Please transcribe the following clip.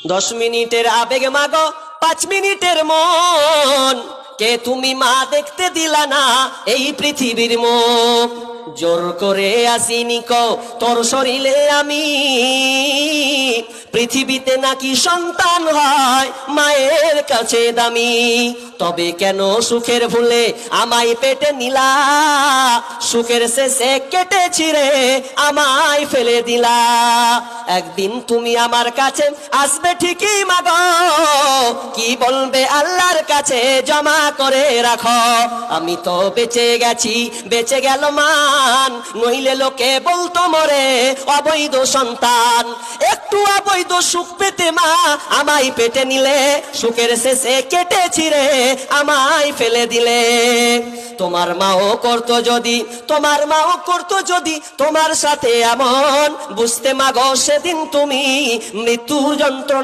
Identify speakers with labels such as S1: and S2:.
S1: 10 মিনিটের আবেগ মাগো 5 মিনিটের মন, কে তুমি মা দেখতে দিলা না এই পৃথিবীর মুখ। জোর করে আসিনি কো তোর শরীরে আমি, পৃথিবীতে নাকি সন্তান হয় মায়ের কাছে দামি। তবে কেন সুখের ভুলে আমায় পেটে নিলা, সুখের শেষে কেটে ছিঁড়ে আমায় ফেলে দিলা। একদিন তুমি আমার কাছে আসবে ঠিকই মাগো, কি বলবে আল্লাহর কাছে জমা করে রাখো। আমি তো বেঁচে গেছি বেঁচে গেল মান, নইলে লোকে বলতো মরে অবৈধ সন্তান। একটু অবৈধ সুখ পেতে মা আমায় পেটে নিলে, সুখের শেষে কেটে ছিঁড়ে আমায় ফেলে দিলে। তোমার মাও করতো যদি, তোমার মাও করতো যদি তোমার সাথে এমন, বুঝতে মাগো সেদিন তুমি মৃত্যুর যন্ত্রণা।